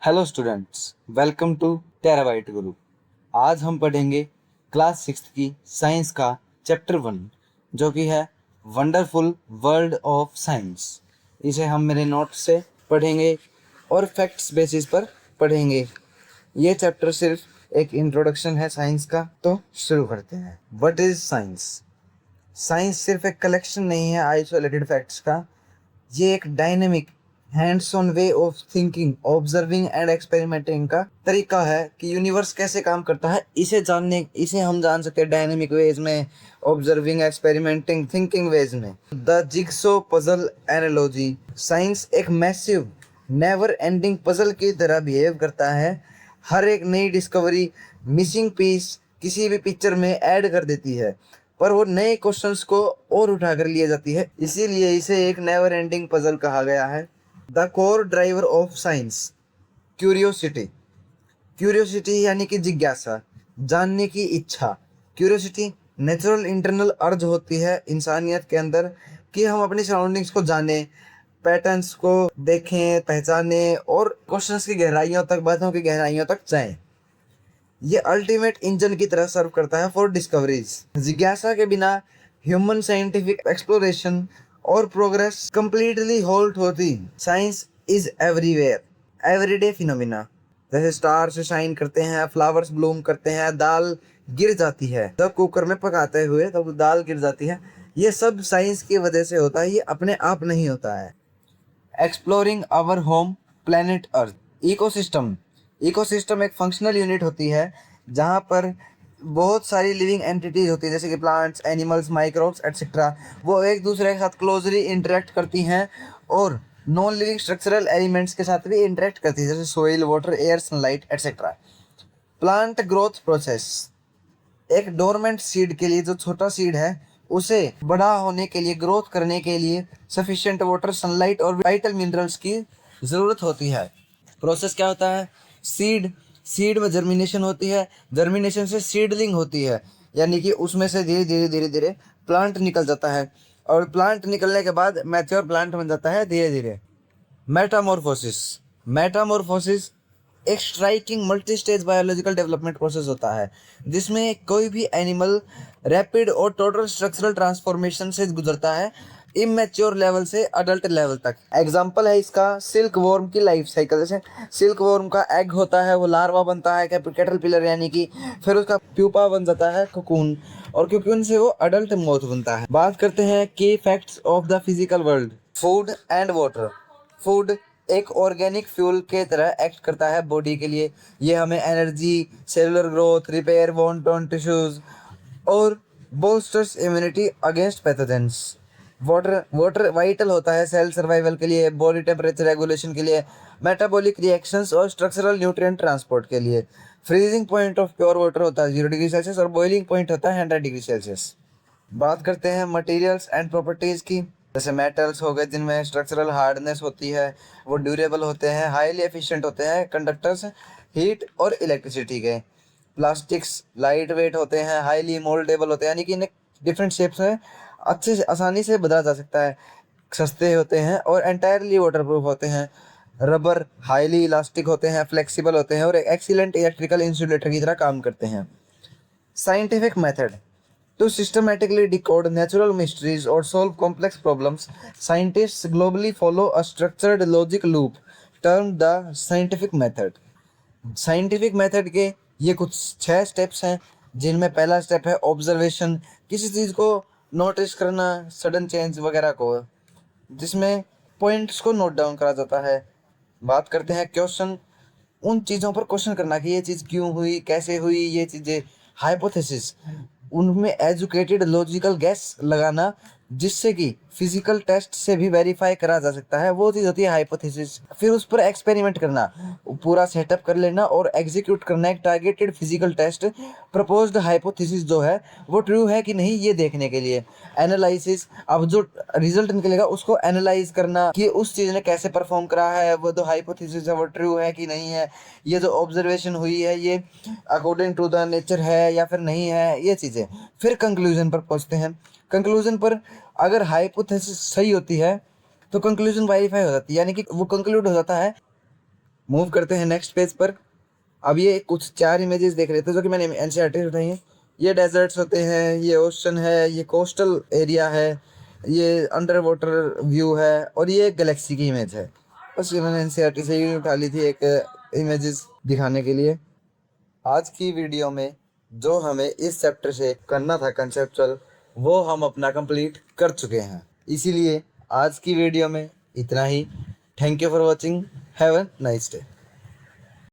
Hello students, welcome two terabyte गुरु। आज हम पढ़ेंगे क्लास 6 की साइंस का चैप्टर 1, जो कि है वंडरफुल वर्ल्ड ऑफ साइंस। इसे हम मेरे नोट्स से पढ़ेंगे और फैक्ट्स बेसिस पर पढ़ेंगे। ये चैप्टर सिर्फ एक इंट्रोडक्शन है साइंस का, तो शुरू करते हैं। What is science? साइंस सिर्फ एक कलेक्शन नहीं है आइसोलेटेड फैक्ट्स का। ये एक dynamic hands on way of thinking, observing and experimenting का तरीका है कि यूनिवर्स कैसे काम करता है। इसे हम जान सकते हैं डायनेमिक वेज में, ऑब्जर्विंग, एक्सपेरिमेंटिंग, थिंकिंग वेज में। The jigsaw puzzle analogy. Science एक मैसिव नेवर एंडिंग पजल की तरह बिहेव करता है। हर एक नई डिस्कवरी मिसिंग पीस किसी भी पिक्चर में ऐड कर देती है, पर वो नए क्वेश्चंस को और उठा कर लिए जाती है। इसीलिए इसे एक नेवर एंडिंग पजल कहा गया है। The core driver of science, curiosity. Curiosity यानी कि जिज्ञासा, जानने की इच्छा। क्यूरियोसिटी नेचुरल इंटरनल अर्ज होती है इंसानियत के अंदर कि हम अपनी सराउंडिंग्स को जाने, पैटर्न्स को देखें, पहचाने और क्वेश्चंस की गहराइयों तक, बातों की गहराइयों तक जाएं। ये अल्टीमेट इंजन की तरह सर्व करता है फॉर डिस्कवरीज। जिज्ञासा के बिना ह्यूमन साइंटिफिक एक्सप्लोरेशन और प्रोग्रेस कंप्लीटली होल्ड होती। Science is everywhere, everyday phenomena. जैसे स्टार्स शाइन करते हैं, फ्लावर्स ब्लूम करते हैं, दाल गिर जाती है, तब कुकर में पकाते हुए तब दाल गिर जाती है। ये सब साइंस की वजह से होता है, ये अपने आप नहीं होता है। Exploring our home planet earth. Ecosystem. Ecosystem एक फंक्शनल यूनिट होती है जहाँ पर बहुत सारी लिविंग एंटिटीज होती है, जैसे कि प्लांट्स, एनिमल्स, माइक्रोब्स एटसेट्रा। वो एक दूसरे के साथ क्लोजली इंटरेक्ट करती हैं और नॉन लिविंग स्ट्रक्चरल एलिमेंट्स के साथ भी इंटरेक्ट करती है, जैसे soil, water, air, sunlight etcetera. Plant growth process. एक डोरमेंट सीड के लिए, जो छोटा सीड है, उसे बड़ा होने के लिए, ग्रोथ करने के लिए सफिशिएंट वाटर, सनलाइट और वाइटल मिनरल्स की ज़रूरत होती है। प्रोसेस क्या होता है? सीड सीड में जर्मिनेशन होती है, जर्मिनेशन से सीडलिंग होती है, यानी कि उसमें से धीरे धीरे धीरे धीरे प्लांट निकल जाता है और प्लांट निकलने के बाद मैच्योर प्लांट बन जाता है धीरे धीरे। मेटामॉर्फोसिस। मेटामॉर्फोसिस एक striking multi stage biological development process होता है जिसमें कोई भी एनिमल रैपिड और टोटल स्ट्रक्चरल ट्रांसफॉर्मेशन से गुजरता है, इमेच्योर लेवल से अडल्ट लेवल तक। एग्जांपल है इसका सिल्क वॉर्म की लाइफ साइकिल। जैसे सिल्क वॉर्म का एग होता है, वो लार्वा बनता है कैटरपिलर यानी कि, फिर उसका प्यूपा बन जाता है कोकून, और कोकून से वो अडल्ट मोथ बनता है। बात करते हैं की facts of the physical world. Food and water. Food एक ऑर्गेनिक फ्यूल के तरह एक्ट करता है बॉडी के लिए। ये हमें energy, cellular growth, repair want on tissues और boosters immunity against pathogens. Water water vital होता है सेल सर्वाइवल के लिए, बॉडी टेम्परेचर रेगुलेशन के लिए, मेटाबॉलिक रिएक्शंस और स्ट्रक्चरल न्यूट्रिएंट ट्रांसपोर्ट के लिए। Freezing point of pure water होता है 0 डिग्री सेल्सियस और बॉइलिंग पॉइंट होता है 100 डिग्री सेल्सियस। बात करते हैं मटेरियल्स एंड प्रॉपर्टीज की। जैसे मेटल्स हो गए जिनमें स्ट्रक्चरल हार्डनेस होती है, वो ड्यूरेबल होते हैं, हाईली एफिशिएंट होते हैं कंडक्टर्स हीट और इलेक्ट्रिसिटी के। प्लास्टिक्स लाइट वेट होते हैं, हाईली मोल्डेबल होते हैं, यानी कि इन्हें डिफरेंट शेप्स में अच्छे से आसानी से बदला जा सकता है, सस्ते होते हैं और एंटायरली वाटरप्रूफ होते हैं। रबर हाईली इलास्टिक होते हैं, फ्लेक्सिबल होते हैं और एक्सीलेंट इलेक्ट्रिकल इंसुलेटर की तरह काम करते हैं। Scientific method. To systematically decode natural mysteries or solve complex problems, scientists globally follow a structured logic loop termed the scientific method. Scientific method के ये कुछ 6 स्टेप्स हैं, जिनमें पहला स्टेप है ऑब्जर्वेशन। किसी चीज़ को नोटिस करना, सडन चेंज वगैरह को, जिसमें पॉइंट्स को नोट डाउन करा जाता है। बात करते हैं क्वेश्चन। उन चीज़ों पर क्वेश्चन करना कि ये चीज़ क्यों हुई, कैसे हुई, ये चीज़ें। हाइपोथेसिस, उनमें एजुकेटेड लॉजिकल गैस लगाना जिससे कि फिजिकल टेस्ट से भी वेरीफाई करा जा सकता है, वो चीज़ होती है हाइपोथेसिस। फिर उस पर एक्सपेरिमेंट करना, पूरा सेटअप कर लेना और एग्जीक्यूट करना एक targeted physical test, proposed hypothesis जो है वो ट्रू है कि नहीं ये देखने के लिए। एनालिसिस, अब जो रिजल्ट निकलेगा उसको एनालाइज करना कि उस चीज़ ने कैसे परफॉर्म करा है, वो जो हाइपोथेसिस है वो ट्रू है कि नहीं है, ये जो ऑब्जर्वेशन हुई है ये अकॉर्डिंग टू द नेचर है या फिर नहीं है, ये चीज़ें। फिर कंक्लूजन पर पहुंचते हैं। कंक्लूजन पर अगर हाइपोथेसिस सही होती है तो कंक्लूजन वेरीफाई हो जाती है, यानी कि वो कंक्लूड हो जाता है मूव करते हैं नेक्स्ट पेज पर। अब ये कुछ 4 इमेजेस देख रहे थे जो कि मैंने एनसीईआरटी से उठाई हैं। ये डेजर्ट्स होते हैं, ये ओशन है, ये कोस्टल एरिया है, ये अंडर वाटर व्यू है और ये गैलेक्सी की इमेज है। बस ये मैंने एनसीईआरटी से ही उठा ली थी एक इमेजेस दिखाने के लिए। आज की वीडियो में जो हमें इस चैप्टर से करना था कंसेप्चुअल, वो हम अपना कंप्लीट कर चुके हैं। इसीलिए आज की वीडियो में इतना ही। Thank you for watching. Have a nice day.